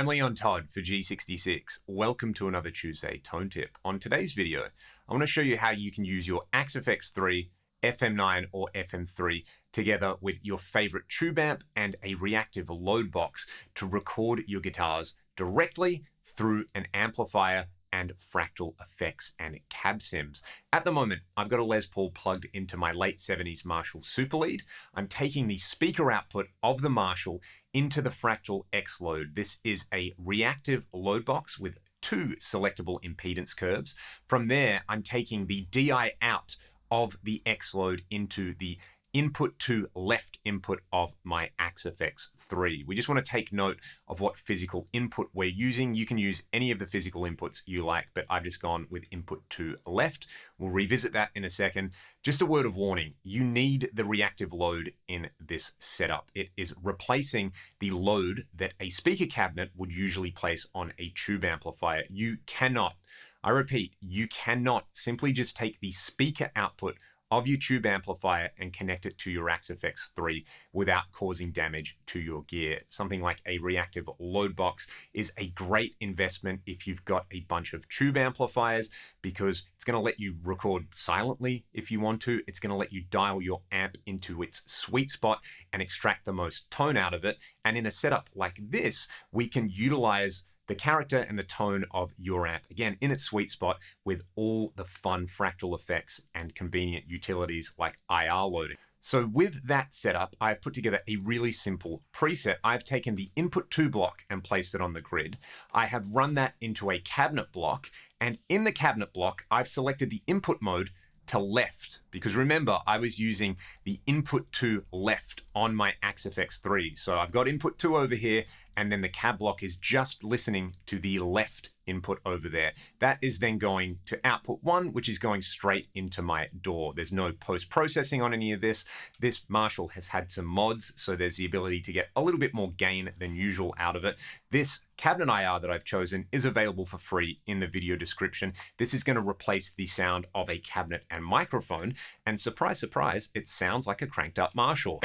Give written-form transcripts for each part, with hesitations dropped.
I'm Leon Todd for G66. Welcome to another Tuesday Tone Tip. On today's video, I want to show you how you can use your AXFX3, FM9 or FM3 together with your favorite tube amp and a reactive load box to record your guitars directly through an amplifier and Fractal effects and cab sims. At the moment, I've got a Les Paul plugged into my late 70s Marshall Super Lead. I'm taking the speaker output of the Marshall into the Fractal X Load. This is a reactive load box with two selectable impedance curves. From there, I'm taking the DI out of the X Load into the input to left input of my AXFX3. We just want to take note of what physical input we're using. You can use any of the physical inputs you like, but I've just gone with input to left. We'll revisit that in a second. Just a word of warning, you need the reactive load in this setup. It is replacing the load that a speaker cabinet would usually place on a tube amplifier. You cannot, I repeat, you cannot simply just take the speaker output of your tube amplifier and connect it to your AXFX3 without causing damage to your gear. Something like a reactive load box is a great investment if you've got a bunch of tube amplifiers, because it's going to let you record silently if you want to. It's going to let you dial your amp into its sweet spot and extract the most tone out of it. And in a setup like this, we can utilize the character and the tone of your amp, again, in its sweet spot with all the fun Fractal effects and convenient utilities like IR loading. So with that setup, I've put together a really simple preset. I've taken the input 2 block and placed it on the grid. I have run that into a cabinet block, and in the cabinet block, I've selected the input mode to left, because remember, I was using the input to left on my AXFX3. So I've got input 2 over here, and then the cab block is just listening to the left input over there. That is then going to output 1, which is going straight into my DAW. There's no post-processing on any of this. This Marshall has had some mods, so there's the ability to get a little bit more gain than usual out of it. This cabinet IR that I've chosen is available for free in the video description. This is going to replace the sound of a cabinet and microphone, and surprise, surprise, it sounds like a cranked up Marshall.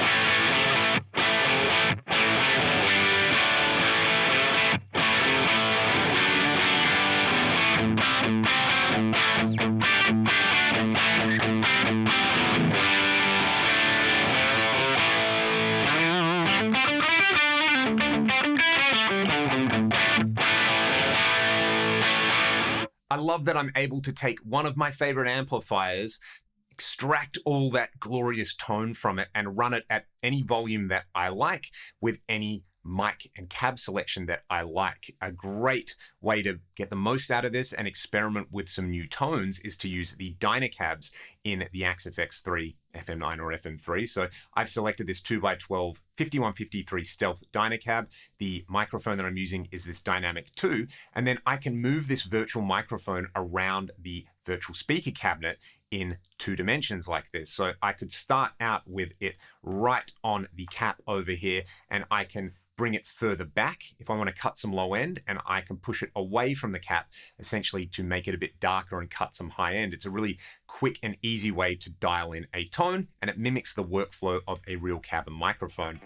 I love that I'm able to take one of my favorite amplifiers, extract all that glorious tone from it, and run it at any volume that I like with any mic and cab selection that I like. A great way to get the most out of this and experiment with some new tones is to use the Dynacabs in the AXFX3, FM9 or FM3. So I've selected this 2x12 5153 Stealth Dynacab. The microphone that I'm using is this Dynamic 2, and then I can move this virtual microphone around the virtual speaker cabinet in 2 dimensions like this. So I could start out with it right on the cap over here, and I can bring it further back if I want to cut some low end, and I can push it away from the cap essentially to make it a bit darker and cut some high end. It's a really quick and easy way to dial in a tone, and it mimics the workflow of a real cabin microphone.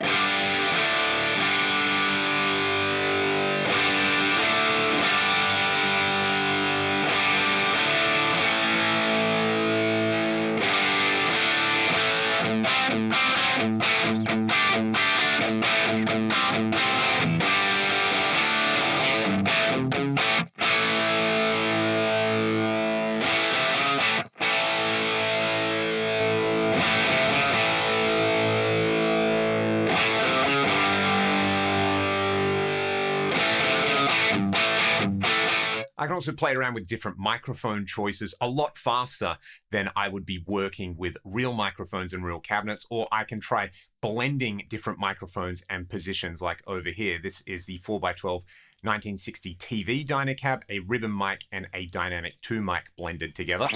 I can also play around with different microphone choices a lot faster than I would be working with real microphones and real cabinets, or I can try blending different microphones and positions like over here. This is the 4x12 1960 TV Dynacab, a ribbon mic and a Dynamic 2 mic blended together.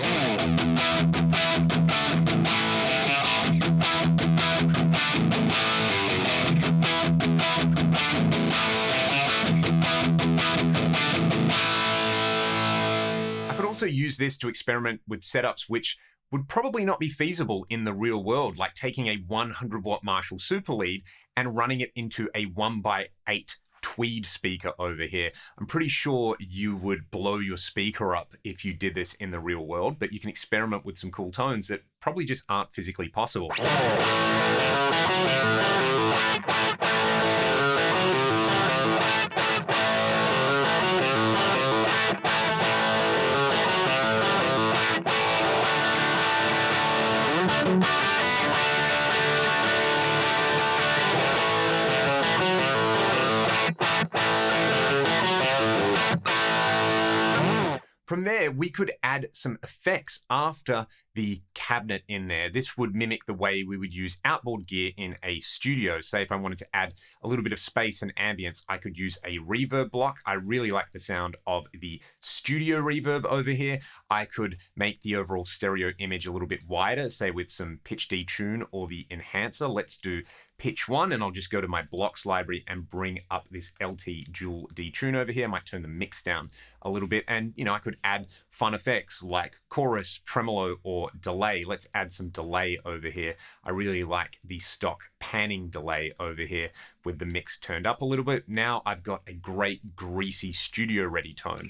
I could also use this to experiment with setups which would probably not be feasible in the real world, like taking a 100 watt Marshall Super Lead and running it into a 1x8 tweed speaker over here. I'm pretty sure you would blow your speaker up if you did this in the real world, but you can experiment with some cool tones that probably just aren't physically possible. From there, we could add some effects after the cabinet in there. This would mimic the way we would use outboard gear in a studio. Say if I wanted to add a little bit of space and ambience, I could use a reverb block. I really like the sound of the studio reverb over here. I could make the overall stereo image a little bit wider, say with some pitch detune or the enhancer. Let's do pitch 1, and I'll just go to my blocks library and bring up this LT dual detune over here. I might turn the mix down a little bit, and I could add fun effects like chorus, tremolo, or delay. Let's add some delay over here. I really like the stock panning delay over here with the mix turned up a little bit. Now I've got a great greasy studio ready tone.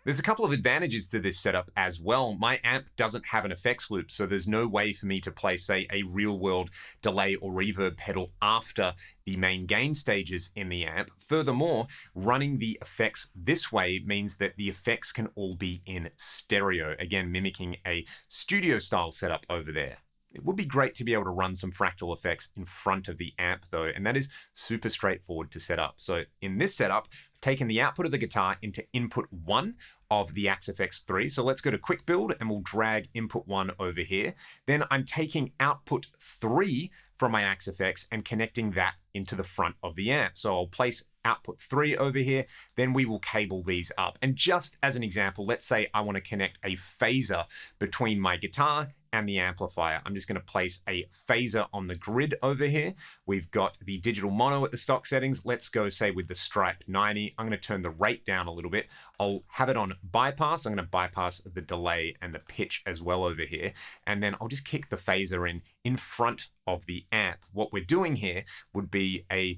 There's a couple of advantages to this setup as well. My amp doesn't have an effects loop, so there's no way for me to play, say, a real-world delay or reverb pedal after the main gain stages in the amp. Furthermore, running the effects this way means that the effects can all be in stereo, again, mimicking a studio-style setup over there. It would be great to be able to run some fractal effects in front of the amp though, and that is super straightforward to set up. So in this setup, I've taken the output of the guitar into input 1 of the Axe-FX 3. So let's go to quick build and we'll drag input 1 over here. Then I'm taking output 3 from my Axe-FX and connecting that into the front of the amp. So I'll place output 3 over here, then we will cable these up. And just as an example, let's say I want to connect a phaser between my guitar and the amplifier. I'm just going to place a phaser on the grid over here. We've got the digital mono at the stock settings. Let's go, say, with the Stripe 90. I'm going to turn the rate down a little bit. I'll have it on bypass. I'm going to bypass the delay and the pitch as well over here. And then I'll just kick the phaser in front of the amp. What we're doing here would be a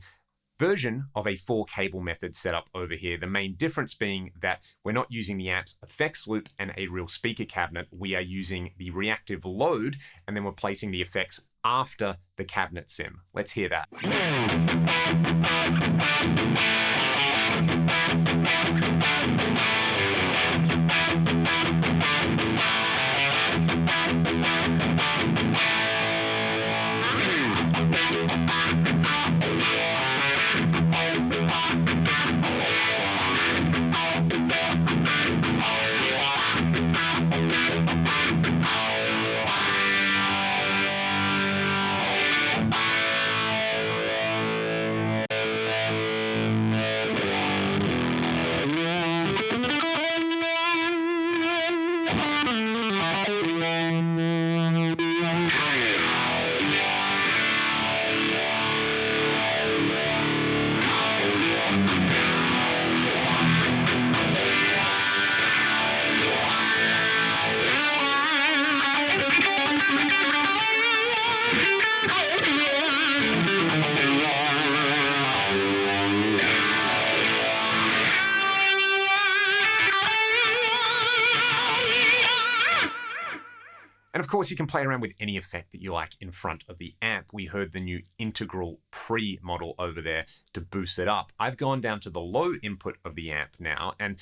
version of a 4-cable method setup over here. The main difference being that we're not using the amp's effects loop and a real speaker cabinet. We are using the reactive load, and then we're placing the effects after the cabinet sim. Let's hear that. And of course, you can play around with any effect that you like in front of the amp. We heard the new integral pre model over there to boost it up. I've gone down to the low input of the amp now, and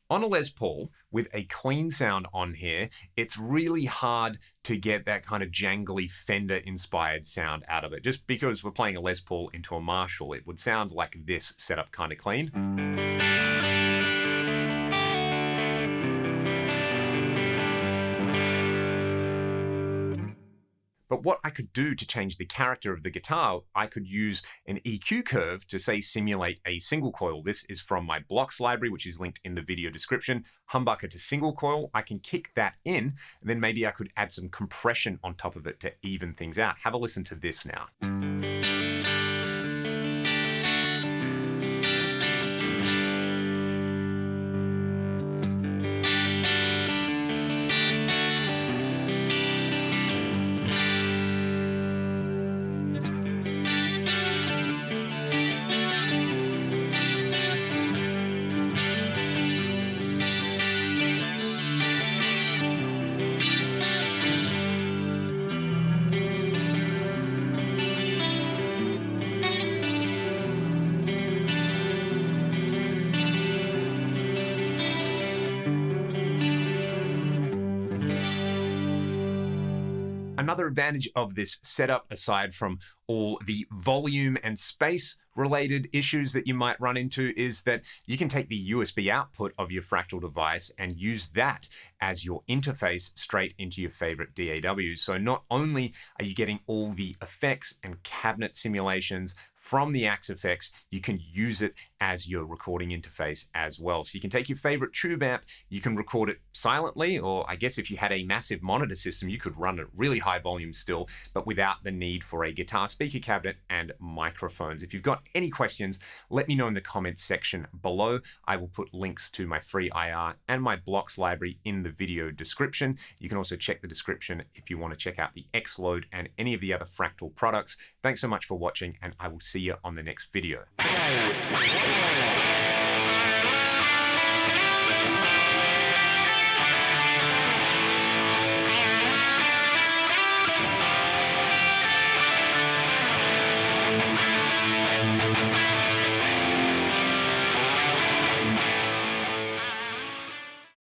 on a Les Paul with a clean sound on here, it's really hard to get that kind of jangly Fender-inspired sound out of it. Just because we're playing a Les Paul into a Marshall, it would sound like this set up kind of clean. But what I could do to change the character of the guitar, I could use an EQ curve to, say, simulate a single coil. This is from my blocks library, which is linked in the video description. Humbucker to single coil. I can kick that in, and then maybe I could add some compression on top of it to even things out. Have a listen to this now. Another advantage of this setup, aside from all the volume and space related issues that you might run into, is that you can take the USB output of your Fractal device and use that as your interface straight into your favorite DAWs. So not only are you getting all the effects and cabinet simulations from the Axe-Fx, you can use it as your recording interface as well. So you can take your favorite tube amp, you can record it silently, or I guess if you had a massive monitor system, you could run at really high volume still, but without the need for a guitar speaker cabinet and microphones. If you've got any questions, let me know in the comments section below. I will put links to my free IR and my blocks library in the video description. You can also check the description if you want to check out the X-Load and any of the other Fractal products. Thanks so much for watching, and I will see you on the next video.